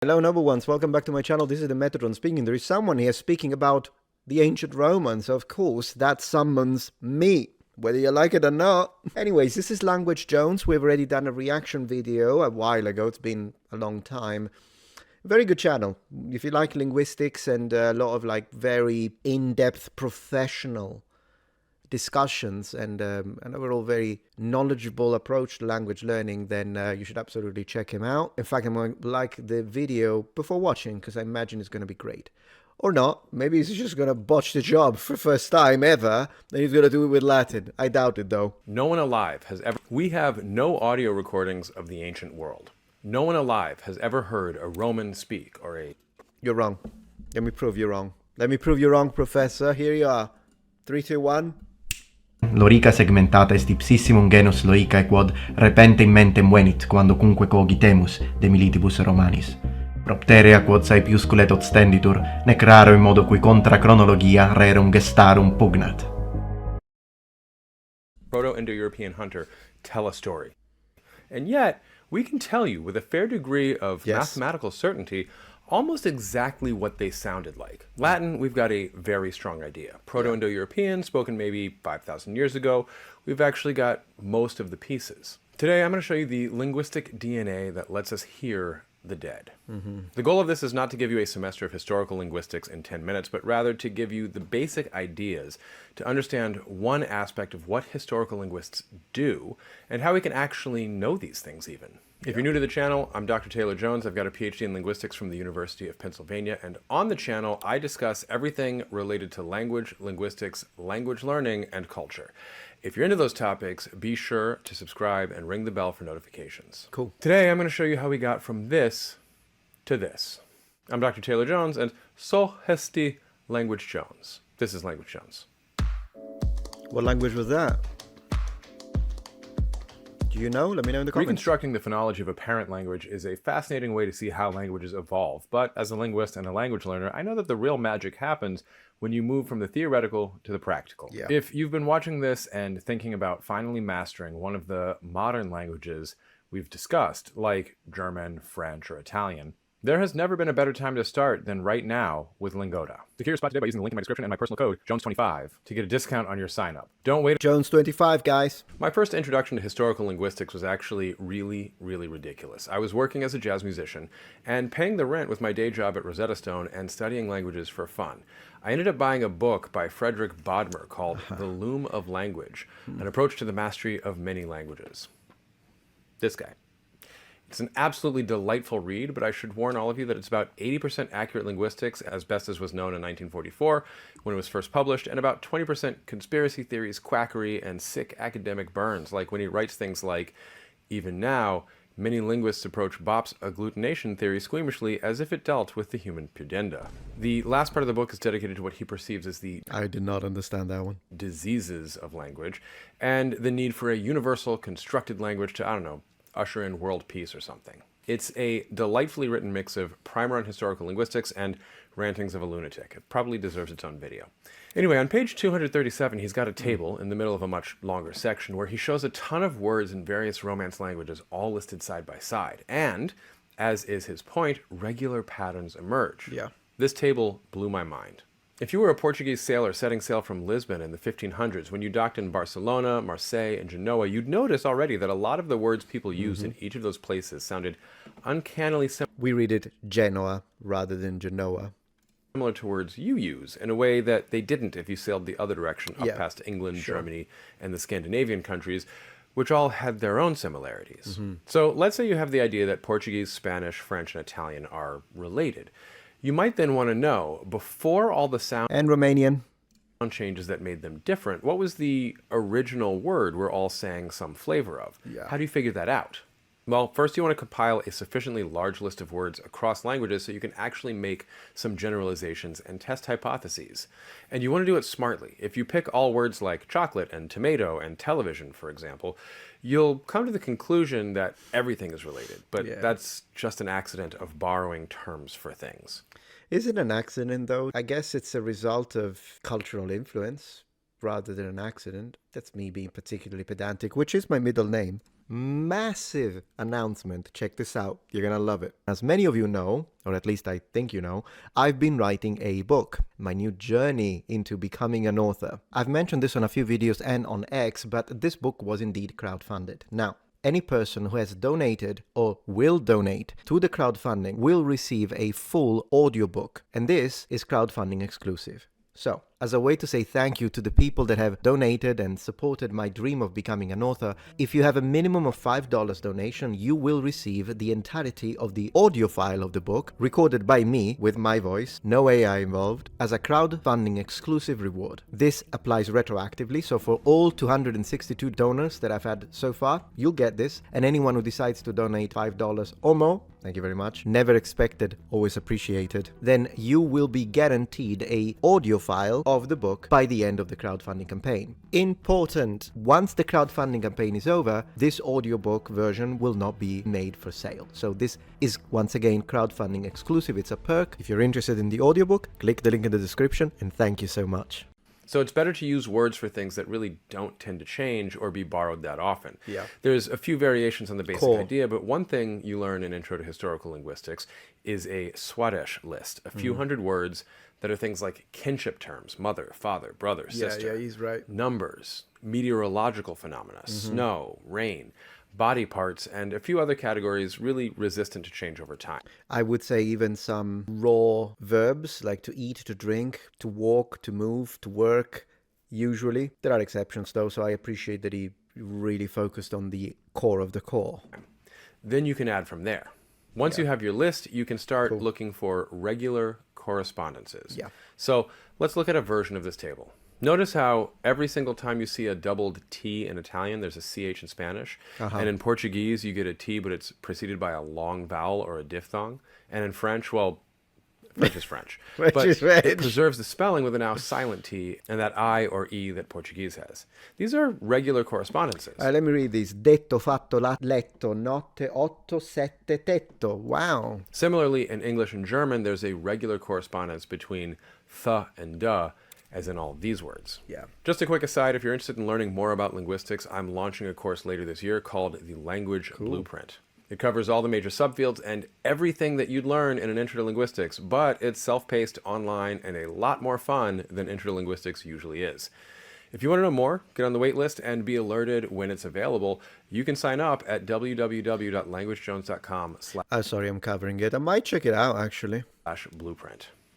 Hello, noble ones. Welcome back to my channel. This is the Metatron speaking. There is someone here speaking about the ancient Romans. Of course, that summons me, whether you like it or not. Anyways, this is Language Jones. We've already done a reaction video a while ago. It's been a long time. Very good channel. If you like linguistics and a lot of like very in-depth professional discussions and an overall very knowledgeable approach to language learning, then you should absolutely check him out. In fact, I'm going to like the video before watching because I imagine it's going to be great. Or not. Maybe he's just going to botch the job for first time ever, and he's going to do it with Latin. I doubt it, though. No one alive has ever... We have no audio recordings of the ancient world. No one alive has ever heard a Roman speak or a... You're wrong. Let me prove you wrong. Let me prove you wrong, Professor. Here you are. 3, 2, 1... Lorica segmentata est ipsissimum genus loicae quod repente in mentem venit quando cunque cogitemus de militibus Romanis. Propterea quod saepiuscule tot stenditur, nec raro in modo cui contra chronologia rerum gestarum pugnat. Proto-Indo-European hunter tell a story. And yet, we can tell you with a fair degree of mathematical certainty almost exactly what they sounded like. Latin, we've got a very strong idea. Proto-Indo-European, spoken maybe 5,000 years ago, we've actually got most of the pieces. Today, I'm going to show you the linguistic DNA that lets us hear the dead. The goal of this is not to give you a semester of historical linguistics in 10 minutes, but rather to give you the basic ideas to understand one aspect of what historical linguists do and how we can actually know these things even. If you're new to the channel, I'm Dr. Taylor Jones. I've got a PhD in linguistics from the University of Pennsylvania, and on the channel, I discuss everything related to language, linguistics, language learning, and culture. If you're into those topics, be sure to subscribe and ring the bell for notifications. Cool. Today, I'm going to show you how we got from this to this. I'm Dr. Taylor Jones, and so hesti Language Jones. This is Language Jones. What language was that? Do you know? Let me know in the comments. Reconstructing the phonology of a parent language is a fascinating way to see how languages evolve, but as a linguist and a language learner, I know that the real magic happens when you move from the theoretical to the practical. If you've been watching this and thinking about finally mastering one of the modern languages we've discussed, like German, French, or Italian, there has never been a better time to start than right now with Lingoda. Secure your spot today by using the link in my description and my personal code, Jones25, to get a discount on your sign-up. Don't wait. Jones25, guys. My first introduction to historical linguistics was actually really ridiculous. I was working as a jazz musician and paying the rent with my day job at Rosetta Stone and studying languages for fun. I ended up buying a book by Frederick Bodmer called The Loom of Language, an approach to the mastery of many languages. This guy. It's an absolutely delightful read, but I should warn all of you that it's about 80% accurate linguistics, as best as was known in 1944 when it was first published, and about 20% conspiracy theories, quackery, and sick academic burns, like when he writes things like, even now, many linguists approach Bopp's agglutination theory squeamishly as if it dealt with the human pudenda. The last part of the book is dedicated to what he perceives as the I did not understand that one. diseases of language, and the need for a universal constructed language to, I don't know, usher in world peace or something. It's a delightfully written mix of primer on historical linguistics and rantings of a lunatic. It probably deserves its own video. Anyway, on page 237, he's got a table in the middle of a much longer section where he shows a ton of words in various Romance languages all listed side by side. And, as is his point, regular patterns emerge. This table blew my mind. If you were a Portuguese sailor setting sail from Lisbon in the 1500s, when you docked in Barcelona, Marseille, and Genoa, you'd notice already that a lot of the words people used in each of those places sounded uncannily similar. We read it Genoa rather than Genoa. Similar to words you use in a way that they didn't if you sailed the other direction up past England, Germany, and the Scandinavian countries, which all had their own similarities. So let's say you have the idea that Portuguese, Spanish, French, and Italian are related. You might then want to know, before all the sound and Romanian changes that made them different, what was the original word we're all saying some flavor of? How do you figure that out? Well, first you want to compile a sufficiently large list of words across languages so you can actually make some generalizations and test hypotheses. And you want to do it smartly. If you pick all words like chocolate and tomato and television, for example, you'll come to the conclusion that everything is related, but that's just an accident of borrowing terms for things. Is it an accident, though? I guess it's a result of cultural influence rather than an accident. That's me being particularly pedantic, which is my middle name. massive announcement. Check this out. You're gonna love it. As many of you know, or at least I think you know, I've been writing a book, my new journey into becoming an author. I've mentioned this on a few videos and on X, but this book was indeed crowdfunded. Now, any person who has donated or will donate to the crowdfunding will receive a full audiobook, and this is crowdfunding exclusive. So, as a way to say thank you to the people that have donated and supported my dream of becoming an author, if you have a minimum of $5 donation, you will receive the entirety of the audio file of the book, recorded by me with my voice, no AI involved, as a crowdfunding exclusive reward. This applies retroactively, so for all 262 donors that I've had so far, you'll get this, and anyone who decides to donate $5 or more, thank you very much, never expected, always appreciated, then you will be guaranteed a audio file of the book by the end of the crowdfunding campaign. Important, once the crowdfunding campaign is over, this audiobook version will not be made for sale. So this is once again crowdfunding exclusive. It's a perk. If you're interested in the audiobook, click the link in the description, and thank you so much. So it's better to use words for things that really don't tend to change or be borrowed that often. Yeah. There's a few variations on the basic Cool. idea, but one thing you learn in Intro to Historical Linguistics is a Swadesh list, a few hundred words that are things like kinship terms, mother, father, brother, sister. he's right. Numbers, meteorological phenomena, snow, rain, body parts, and a few other categories really resistant to change over time. I would say even some raw verbs like to eat, to drink, to walk, to move, to work, usually. There are exceptions though, so I appreciate that he really focused on the core of the core. Then you can add from there. Once you have your list, you can start looking for regular correspondences. Yeah. So let's look at a version of this table. Notice how every single time you see a doubled T in Italian, there's a CH in Spanish. And in Portuguese, you get a T, but it's preceded by a long vowel or a diphthong. And in French, well, French is French. French but is French. it preserves the spelling with a now silent T and that I or E that Portuguese has. These are regular correspondences. Let me read this. Detto, fatto, letto, notte, otto, sette, tetto. Wow. Similarly, in English and German, there's a regular correspondence between th and duh, as in all of these words. Yeah. Just a quick aside, if you're interested in learning more about linguistics, I'm launching a course later this year called the Language Blueprint. It covers all the major subfields and everything that you'd learn in an Intro to Linguistics, but it's self-paced, online, and a lot more fun than Intro to Linguistics usually is. If you want to know more, get on the wait list and be alerted when it's available. You can sign up at www.languagejones.com/blueprint. Sorry, I'm covering it. I might check it out, actually.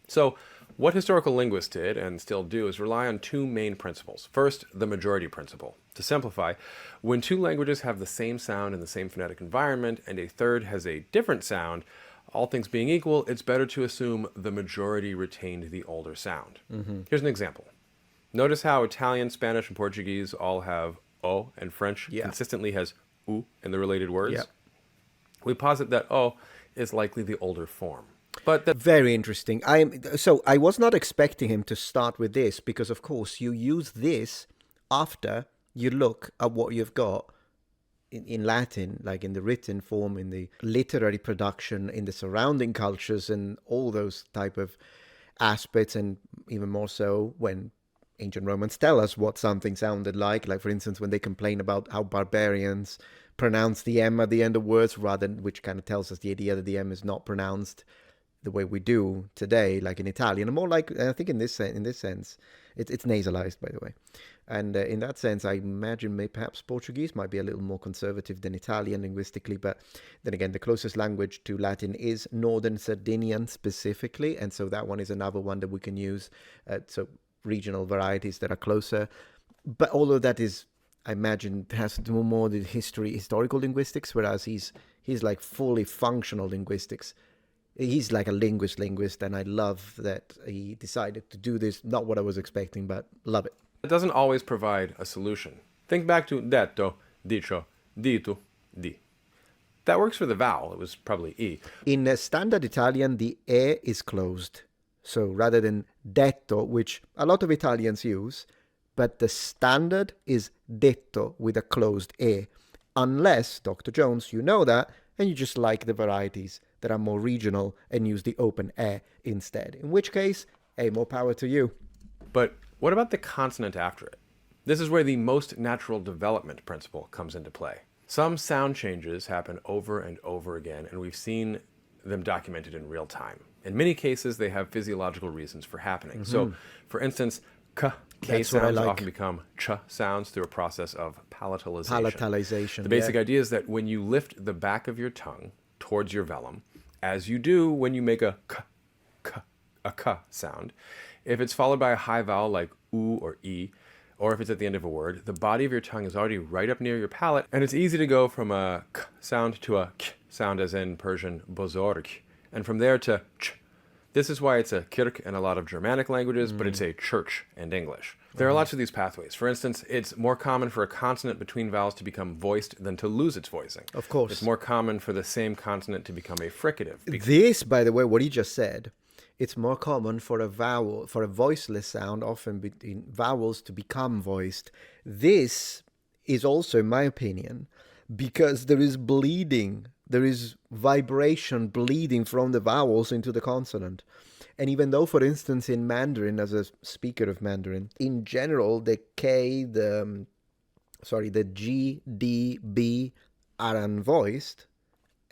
So what historical linguists did and still do is rely on two main principles. First, the majority principle. To simplify, when two languages have the same sound in the same phonetic environment and a third has a different sound, all things being equal, it's better to assume the majority retained the older sound. Here's an example. Notice how Italian, Spanish, and Portuguese all have O, and French consistently has U in the related words? Yeah. We posit that O is likely the older form. But Very interesting. So I was not expecting him to start with this because, of course, you use this after you look at what you've got in Latin, like in the written form, in the literary production, in the surrounding cultures, and all those type of aspects, and even more so when ancient Romans tell us what something sounded like for instance, when they complain about how barbarians pronounce the M at the end of words, which kind of tells us the idea that the M is not pronounced the way we do today, like in Italian, and more like, I think in this sense, it's nasalized, by the way. And in that sense, I imagine perhaps Portuguese might be a little more conservative than Italian linguistically, but then again, the closest language to Latin is Northern Sardinian specifically, and so that one is another one that we can use, so regional varieties that are closer. But all of that is, I imagine, has to do more with historical linguistics, whereas he's like fully functional linguistics. He's like a linguist, and I love that he decided to do this. Not what I was expecting, but love it. it doesn't always provide a solution. Think back to detto, dicho, dito, di. That works for the vowel. It was probably E. In standard Italian, the E is closed. So rather than detto, which a lot of Italians use, but the standard is detto with a closed E. Unless, Dr. Jones, you know that, and you just like the varieties that are more regional and use the open E instead. In which case, more power to you. But what about the consonant after it? This is where the most natural development principle comes into play. Some sound changes happen over and over again, and we've seen them documented in real time. In many cases, they have physiological reasons for happening. So, for instance, K sounds often become ch sounds through a process of palatalization. Palatalization. The basic idea is that when you lift the back of your tongue towards your velum, as you do when you make a k sound, if it's followed by a high vowel like u or e, or if it's at the end of a word, the body of your tongue is already right up near your palate, and it's easy to go from a k sound to a k sound, as in Persian bozorg, and from there to ch. This is why it's a kirk in a lot of Germanic languages, but it's a church in English. There are lots of these pathways. For instance, it's more common for a consonant between vowels to become voiced than to lose its voicing. Of course. It's more common for the same consonant to become a fricative. This, by the way, what he just said, it's more common for a vowel, for a voiceless sound, often between vowels, to become voiced. This is also, in my opinion, because there is bleeding. There is vibration bleeding from the vowels into the consonant. And even though, for instance, in Mandarin, as a speaker of Mandarin, in general, the K, the G, D, B are unvoiced.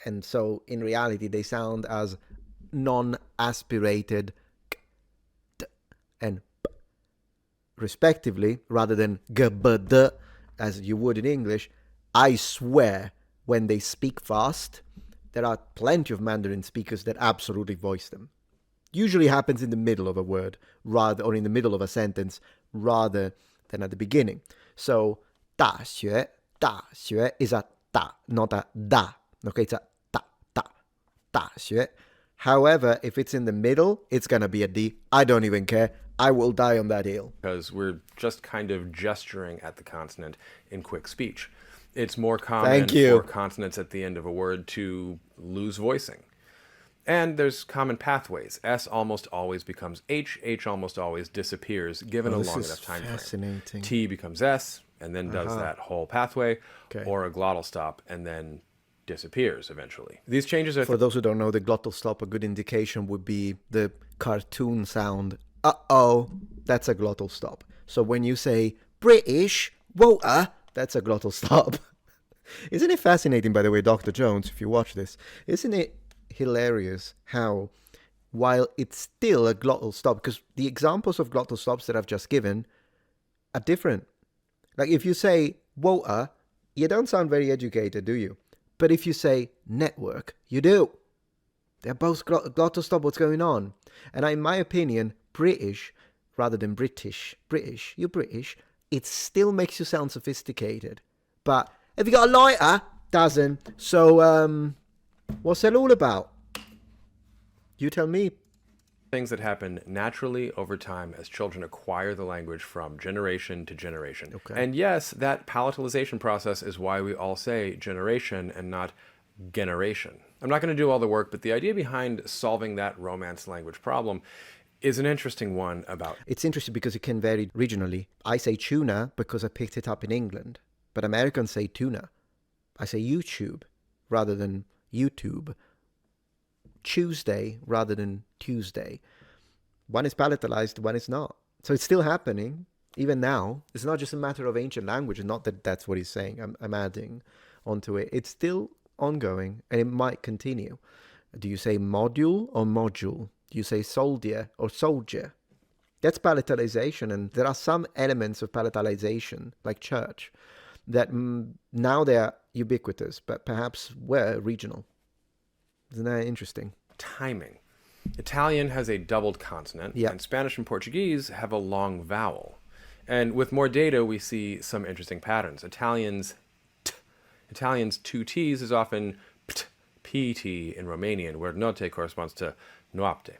And so, in reality, they sound as non-aspirated k, t, and p, respectively, rather than g, b, d, as you would in English. I swear, when they speak fast, there are plenty of Mandarin speakers that absolutely voice them. Usually happens in the middle of a word, or in the middle of a sentence, rather than at the beginning. So, 大学is a ta, not a da. Okay, it's a ta, 大学. However, if it's in the middle, it's going to be a D. I don't even care. I will die on that hill. Because we're just kind of gesturing at the consonant in quick speech. It's more common for consonants at the end of a word to lose voicing. And there's common pathways. S almost always becomes H. H almost always disappears given a long enough time frame. T becomes S and then does that whole pathway, or a glottal stop and then disappears eventually. These changes are... For those who don't know, the glottal stop, a good indication would be the cartoon sound. Uh-oh, that's a glottal stop. So when you say British water, that's a glottal stop. Isn't it fascinating, by the way, Dr. Jones, if you watch this, isn't it hilarious how, while it's still a glottal stop, because the examples of glottal stops that I've just given are different. Like if you say water, you don't sound very educated, do you? But if you say network, you do. They're both glottal stop. What's going on? And in my opinion, British, rather than British, you're British, it still makes you sound sophisticated. But if you got a lighter, doesn't. So, what's it all about? You tell me. Things that happen naturally over time as children acquire the language from generation to generation. Okay. And yes, that palatalization process is why we all say generation and not generation. I'm not going to do all the work, but the idea behind solving that Romance language problem is an interesting one about... It's interesting because it can vary regionally. I say tuna because I picked it up in England, but Americans say tuna. I say YouTube rather than YouTube. Tuesday rather than Tuesday. One is palatalized, one is not. So it's still happening, even now. It's not just a matter of ancient language, not that that's what he's saying. I'm adding onto it. It's still ongoing, and it might continue. Do you say module or module? Do you say soldier or soldier? That's palatalization, and there are some elements of palatalization, like church, that now they are ubiquitous, but perhaps were regional. Isn't that interesting? Timing. Italian has a doubled consonant, and Spanish and Portuguese have a long vowel. And with more data, we see some interesting patterns. Italian's two T's is often PT in Romanian, where notte corresponds to noapte.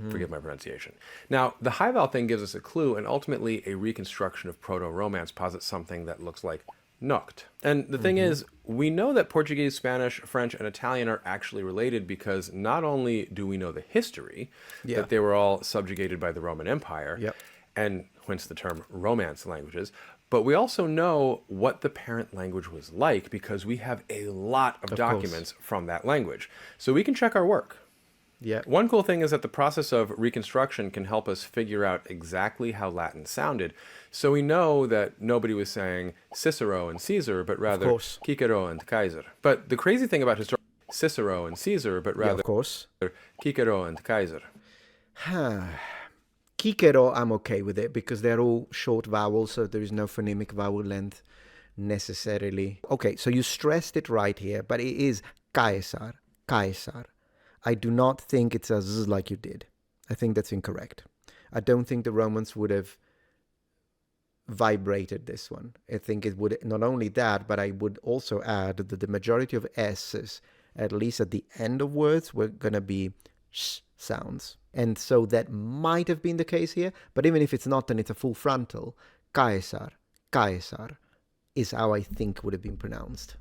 Forgive my pronunciation. Now, the high vowel thing gives us a clue, and ultimately a reconstruction of Proto-Romance posits something that looks like noct. And the thing is, we know that Portuguese, Spanish, French, and Italian are actually related because not only do we know the history, that they were all subjugated by the Roman Empire, and hence the term Romance languages, but we also know what the parent language was like because we have a lot of documents from that language. So we can check our work. Yeah. One cool thing is that the process of reconstruction can help us figure out exactly how Latin sounded. So we know that nobody was saying Cicero and Caesar, but rather course. Cicero and Kaiser. But the crazy thing about Cicero and Caesar, but Yeah, rather of course. Cicero and Kaiser. Kikero, I'm okay with it because they're all short vowels, so there is no phonemic vowel length necessarily. Okay, so you stressed it right here, but it is Caesar, Caesar. I do not think it's a z like you did. I think that's incorrect. I don't think the Romans would have vibrated this one. I think it would, not only that, but I would also add that the majority of S's, at least at the end of words, were going to be sh sounds. And so that might have been the case here, but even if it's not, then it's a full frontal. Caesar, Caesar is how I think would have been pronounced.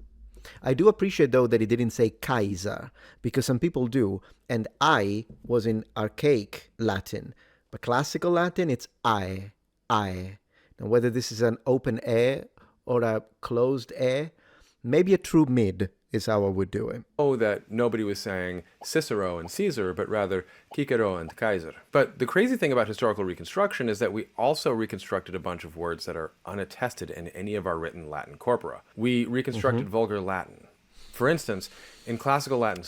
I do appreciate, though, that he didn't say Kaiser, because some people do, and I was in archaic Latin, but classical Latin, it's I. Now, whether this is an open air or a closed air, maybe a true mid is how I would do it. Oh, that nobody was saying Cicero and Caesar, but rather Cicero and Kaiser. But the crazy thing about historical reconstruction is that we also reconstructed a bunch of words that are unattested in any of our written Latin corpora. We reconstructed vulgar Latin. For instance, in classical Latin...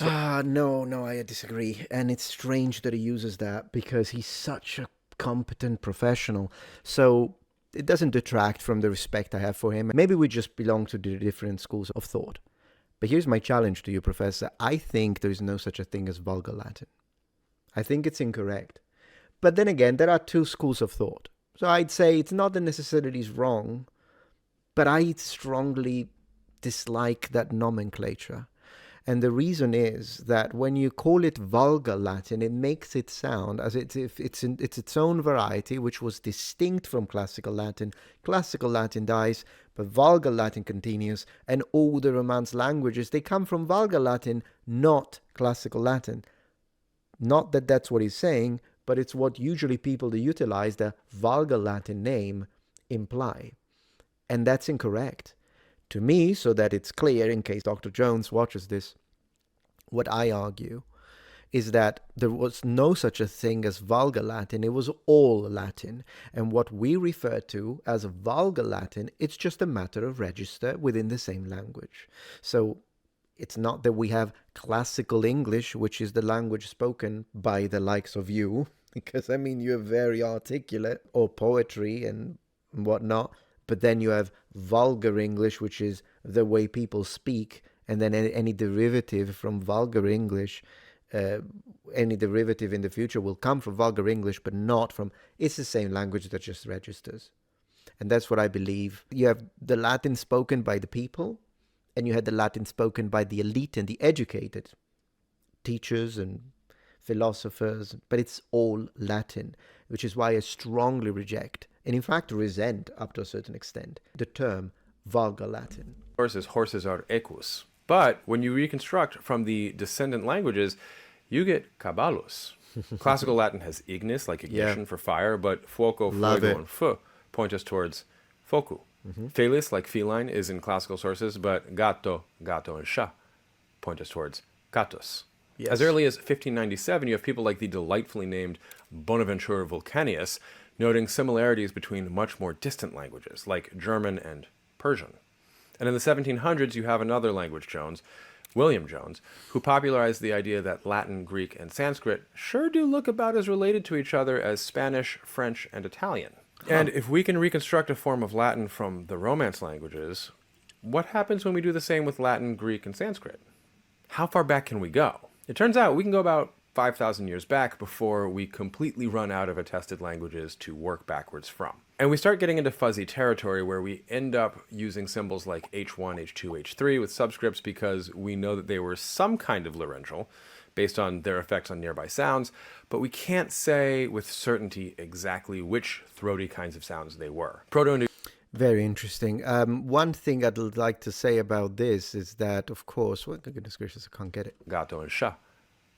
No, I disagree. And it's strange that he uses that because he's such a competent professional. So it doesn't detract from the respect I have for him. Maybe we just belong to the different schools of thought. But here's my challenge to you, Professor. I think there is no such a thing as vulgar Latin. I think it's incorrect. But then again, there are two schools of thought. So I'd say it's not that necessarily is wrong, but I strongly dislike that nomenclature. And the reason is that when you call it vulgar Latin, it makes it sound as if it's its own variety, which was distinct from classical Latin. Classical Latin dies, but vulgar Latin continues, and all the Romance languages, they come from vulgar Latin, not classical Latin. Not that that's what he's saying, but it's what usually people that utilize the vulgar Latin name imply. And that's incorrect. To me, so that it's clear in case Dr. Jones watches this, what I argue is that there was no such a thing as vulgar Latin. It was all Latin. And what we refer to as vulgar Latin, it's just a matter of register within the same language. So it's not that we have classical English, which is the language spoken by the likes of you, because, I mean, you're very articulate, or poetry and whatnot. But then you have vulgar English, which is the way people speak, and then any derivative from vulgar English, any derivative in the future will come from vulgar English, but not from... It's the same language that just registers. And that's what I believe. You have the Latin spoken by the people, and you had the Latin spoken by the elite and the educated, teachers and philosophers, but it's all Latin, which is why I strongly reject, and in fact resent up to a certain extent, the term vulgar Latin. Horses are equus. But when you reconstruct from the descendant languages, you get caballos. Classical Latin has ignis, like ignition for fire, but fuoco, fuego, and fu point us towards focu. Felis, like feline, is in classical sources, but gatto, and sha point us towards gatos. Yes. As early as 1597, you have people like the delightfully named Bonaventure Vulcanius noting similarities between much more distant languages, like German and Persian. And in the 1700s, you have another language Jones, William Jones, who popularized the idea that Latin, Greek, and Sanskrit sure do look about as related to each other as Spanish, French, and Italian. And if we can reconstruct a form of Latin from the Romance languages, what happens when we do the same with Latin, Greek, and Sanskrit? How far back can we go? It turns out we can go about 5,000 years back before we completely run out of attested languages to work backwards from. And we start getting into fuzzy territory where we end up using symbols like H1, H2, H3 with subscripts because we know that they were some kind of laryngeal based on their effects on nearby sounds, but we can't say with certainty exactly which throaty kinds of sounds they were. Very interesting. One thing I'd like to say about this is that, of course, well, goodness gracious, I can't get it. Gato and sha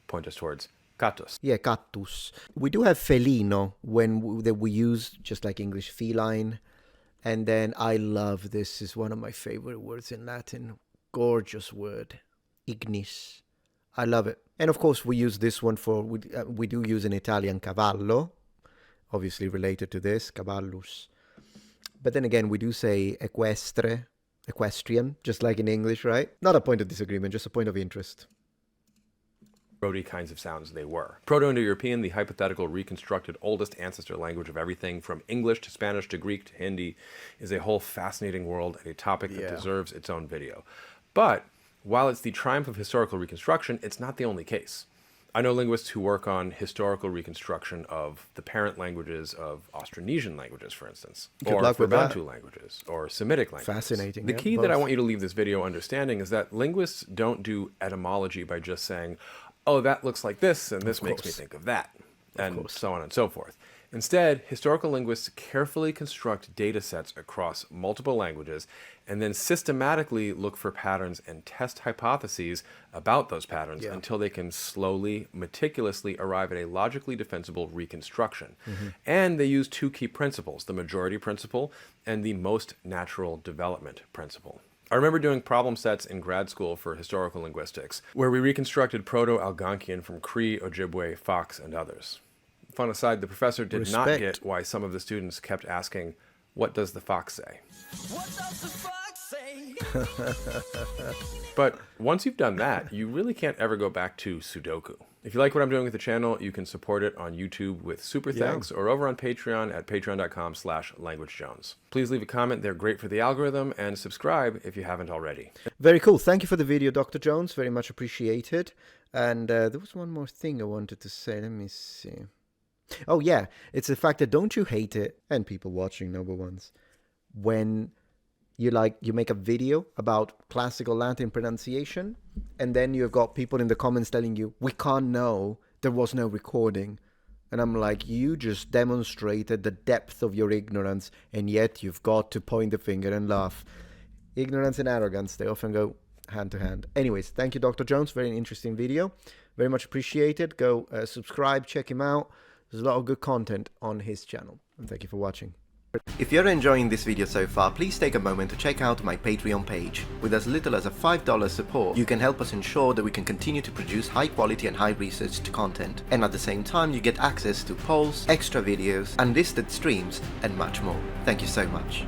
point us towards catus. Yeah, catus. We do have felino that we use just like English feline. And then I love this is one of my favorite words in Latin. Gorgeous word. Ignis. I love it. And of course, we use this one for, we do use in Italian cavallo, obviously related to this, cavallus. But then again, we do say equestre, equestrian, just like in English, right? Not a point of disagreement, just a point of interest. Proto kinds of sounds they were. Proto-Indo-European, the hypothetical reconstructed oldest ancestor language of everything from English to Spanish to Greek to Hindi, is a whole fascinating world and a topic that deserves its own video. But while it's the triumph of historical reconstruction, it's not the only case. I know linguists who work on historical reconstruction of the parent languages of Austronesian languages, for instance, or Bantu languages, or Semitic languages. Fascinating. The key that I want you to leave this video understanding is that linguists don't do etymology by just saying, oh, that looks like this, and this makes me think of that, and so on and so forth. Instead, historical linguists carefully construct data sets across multiple languages and then systematically look for patterns and test hypotheses about those patterns until they can slowly, meticulously arrive at a logically defensible reconstruction. And they use two key principles, the majority principle and the most natural development principle. I remember doing problem sets in grad school for historical linguistics, where we reconstructed Proto-Algonquian from Cree, Ojibwe, Fox, and others. Fun aside, the professor did not get why some of the students kept asking, what does the fox say? What does the fox say? But once you've done that, you really can't ever go back to Sudoku. If you like what I'm doing with the channel, you can support it on YouTube with super thanks or over on Patreon at patreon.com/languagejones. Please leave a comment. They're great for the algorithm, and subscribe if you haven't already. Very cool. Thank you for the video, Dr. Jones. Very much appreciated. And there was one more thing I wanted to say. Let me see. Oh, yeah. It's the fact that don't you hate it, and people watching, number ones, when you make a video about classical Latin pronunciation, and then you've got people in the comments telling you, we can't know, there was no recording. And I'm like, you just demonstrated the depth of your ignorance, and yet you've got to point the finger and laugh. Ignorance and arrogance, they often go hand to hand. Anyways, thank you, Dr. Jones. Very interesting video. Very much appreciated. Go subscribe, check him out. There's a lot of good content on his channel. And thank you for watching. If you're enjoying this video so far, please take a moment to check out my Patreon page. With as little as a $5 support, you can help us ensure that we can continue to produce high quality and high researched content. And at the same time, you get access to polls, extra videos, unlisted streams, and much more. Thank you so much.